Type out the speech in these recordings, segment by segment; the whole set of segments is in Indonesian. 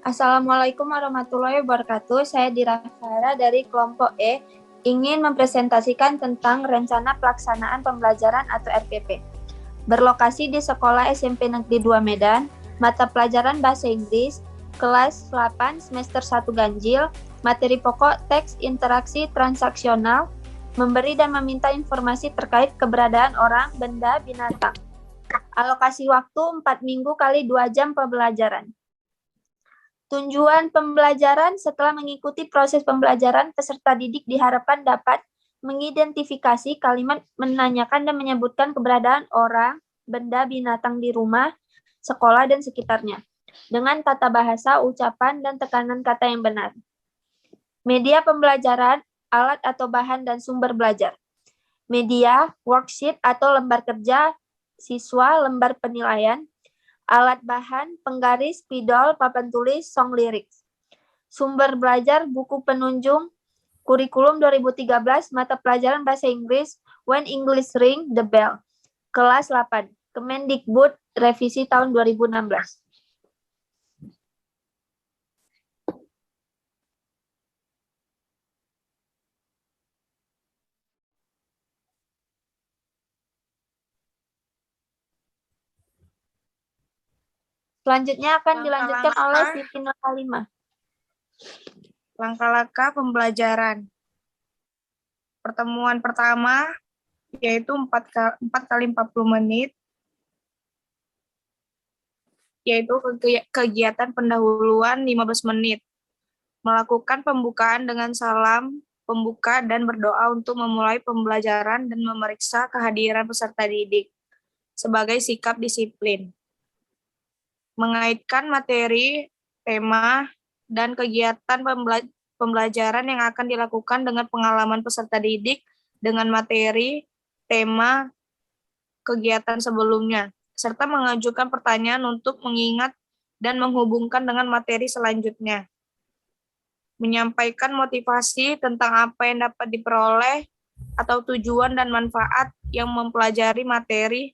Assalamualaikum warahmatullahi wabarakatuh. Saya Dira Farah dari kelompok E ingin mempresentasikan tentang rencana pelaksanaan pembelajaran atau RPP. Berlokasi di Sekolah SMP Negeri 2 Medan, mata pelajaran Bahasa Inggris, kelas 8 semester 1 ganjil, materi pokok teks interaksi transaksional, memberi dan meminta informasi terkait keberadaan orang, benda, binatang. Alokasi waktu 4 minggu kali 2 jam pembelajaran. Tujuan pembelajaran: setelah mengikuti proses pembelajaran, peserta didik diharapkan dapat mengidentifikasi kalimat, menanyakan dan menyebutkan keberadaan orang, benda, binatang di rumah, sekolah, dan sekitarnya dengan tata bahasa, ucapan, dan tekanan kata yang benar. Media pembelajaran, alat atau bahan dan sumber belajar. Media, worksheet atau lembar kerja siswa, lembar penilaian, alat bahan, penggaris, spidol, papan tulis, song lirik. Sumber belajar, buku penunjung, kurikulum 2013, mata pelajaran Bahasa Inggris, When English Ring the Bell. Kelas 8, Kemendikbud, revisi tahun 2016. Selanjutnya akan dilanjutkan oleh Siti Nurhalimah. Langkah-langkah pembelajaran. Pertemuan pertama yaitu 4 kali 40 menit, yaitu kegiatan pendahuluan 15 menit. Melakukan pembukaan dengan salam pembuka dan berdoa untuk memulai pembelajaran dan memeriksa kehadiran peserta didik sebagai sikap disiplin. Mengaitkan materi, tema, dan kegiatan pembelajaran yang akan dilakukan dengan pengalaman peserta didik dengan materi, tema, kegiatan sebelumnya, serta mengajukan pertanyaan untuk mengingat dan menghubungkan dengan materi selanjutnya. Menyampaikan motivasi tentang apa yang dapat diperoleh atau tujuan dan manfaat yang mempelajari materi,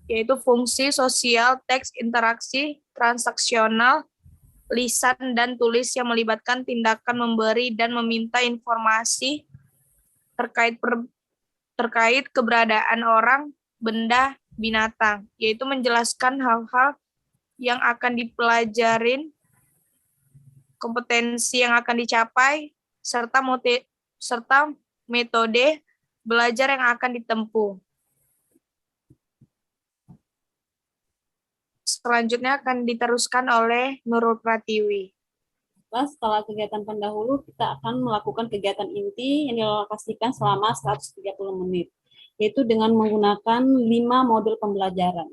yaitu fungsi sosial, teks interaksi, transaksional, lisan dan tulis yang melibatkan tindakan memberi dan meminta informasi terkait keberadaan orang, benda, binatang, yaitu menjelaskan hal-hal yang akan dipelajarin, kompetensi yang akan dicapai, serta metode belajar yang akan ditempuh. Selanjutnya akan diteruskan oleh Nurul Pratiwi. Setelah kegiatan pendahulu, kita akan melakukan kegiatan inti yang dialokasikan selama 130 menit, yaitu dengan menggunakan 5 modul pembelajaran.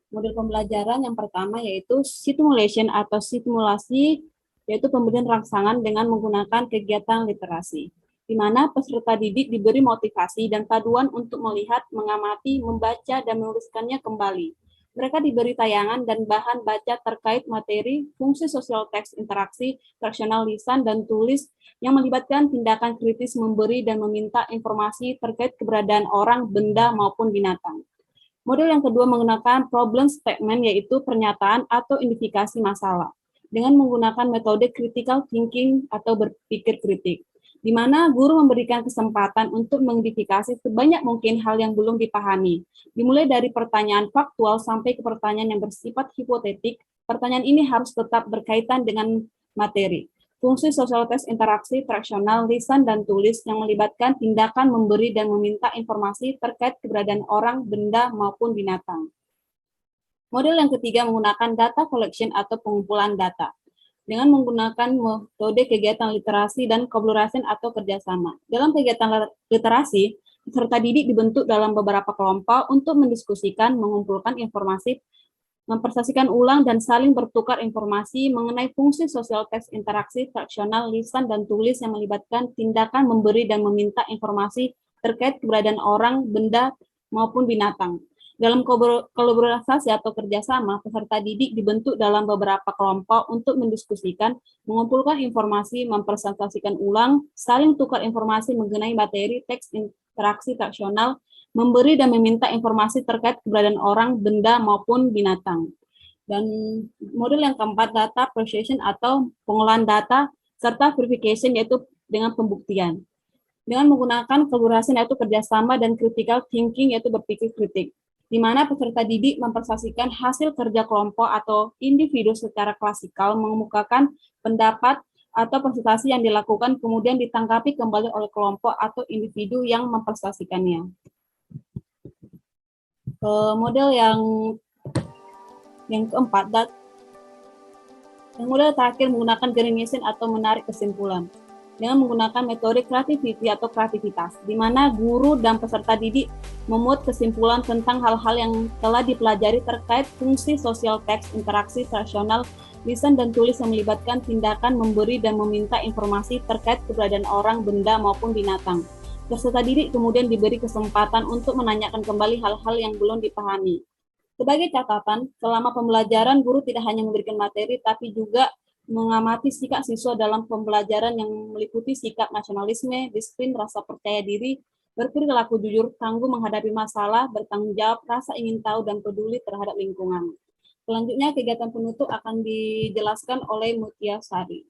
Modul pembelajaran yang pertama yaitu simulation atau simulasi, yaitu pemberian rangsangan dengan menggunakan kegiatan literasi, di mana peserta didik diberi motivasi dan paduan untuk melihat, mengamati, membaca, dan menuliskannya kembali. Mereka diberi tayangan dan bahan baca terkait materi, fungsi sosial teks interaksi, transaksional lisan, dan tulis yang melibatkan tindakan kritis memberi dan meminta informasi terkait keberadaan orang, benda, maupun binatang. Model yang kedua menggunakan problem statement, yaitu pernyataan atau identifikasi masalah, dengan menggunakan metode critical thinking atau berpikir kritik, di mana guru memberikan kesempatan untuk mengidentifikasi sebanyak mungkin hal yang belum dipahami, dimulai dari pertanyaan faktual sampai ke pertanyaan yang bersifat hipotetik. Pertanyaan ini harus tetap berkaitan dengan materi. Fungsi sosial teks interaksi, transaksional, lisan, dan tulis yang melibatkan tindakan memberi dan meminta informasi terkait keberadaan orang, benda, maupun binatang. Model yang ketiga menggunakan data collection atau pengumpulan data, dengan menggunakan metode kegiatan literasi dan kolaborasi atau kerjasama. Dalam kegiatan literasi, peserta didik dibentuk dalam beberapa kelompok untuk mendiskusikan, mengumpulkan informasi, mempresentasikan ulang, dan saling bertukar informasi mengenai fungsi sosial teks interaksi, transaksional, lisan, dan tulis yang melibatkan tindakan memberi dan meminta informasi terkait keberadaan orang, benda, maupun binatang. Dalam kolaborasi atau kerjasama, peserta didik dibentuk dalam beberapa kelompok untuk mendiskusikan, mengumpulkan informasi, mempresentasikan ulang, saling tukar informasi mengenai materi, teks interaksi transaksional, memberi dan meminta informasi terkait keberadaan orang, benda, maupun binatang. Dan model yang keempat, data processing atau pengolahan data serta verification, yaitu dengan pembuktian. Dengan menggunakan kolaborasi yaitu kerjasama dan critical thinking, yaitu berpikir kritik, di mana peserta didik mempresentasikan hasil kerja kelompok atau individu secara klasikal, mengemukakan pendapat atau presentasi yang dilakukan, kemudian ditanggapi kembali oleh kelompok atau individu yang mempresentasikannya. Model yang keempat, yang model terakhir menggunakan generation atau menarik kesimpulan dengan menggunakan metode creativity atau kreativitas, di mana guru dan peserta didik memuat kesimpulan tentang hal-hal yang telah dipelajari terkait fungsi sosial teks, interaksi rasional, lisan dan tulis yang melibatkan tindakan memberi dan meminta informasi terkait keberadaan orang, benda maupun binatang. Peserta didik kemudian diberi kesempatan untuk menanyakan kembali hal-hal yang belum dipahami. Sebagai catatan, selama pembelajaran guru tidak hanya memberikan materi, tapi juga mengamati sikap siswa dalam pembelajaran yang meliputi sikap nasionalisme, disiplin, rasa percaya diri, berperilaku jujur, tangguh menghadapi masalah, bertanggung jawab, rasa ingin tahu, dan peduli terhadap lingkungan. Selanjutnya, kegiatan penutup akan dijelaskan oleh Mutia Sari.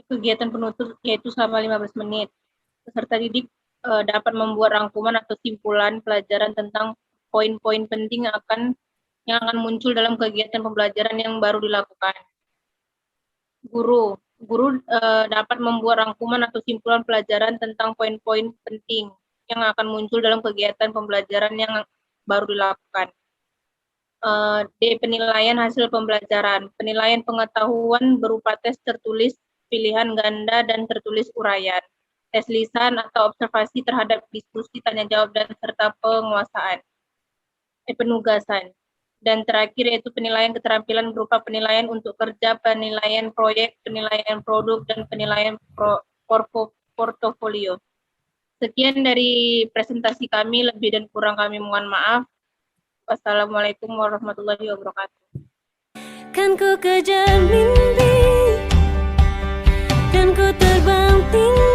Kegiatan penutup yaitu selama 15 menit. Peserta didik dapat membuat rangkuman atau simpulan pelajaran tentang poin-poin penting yang akan muncul dalam kegiatan pembelajaran yang baru dilakukan. Guru dapat membuat rangkuman atau simpulan pelajaran tentang poin-poin penting yang akan muncul dalam kegiatan pembelajaran yang baru dilakukan. D. Penilaian hasil pembelajaran. Penilaian pengetahuan berupa tes tertulis, pilihan ganda, dan tertulis uraian. Tes lisan atau observasi terhadap diskusi, tanya jawab, dan serta penguasaan. Penugasan. Dan terakhir yaitu penilaian keterampilan berupa penilaian untuk kerja, penilaian proyek, penilaian produk, dan penilaian portofolio. Sekian dari presentasi kami, lebih dan kurang kami mohon maaf. Wassalamualaikum warahmatullahi wabarakatuh. Kan ku kejar mimpi, kan ku terbang tinggi.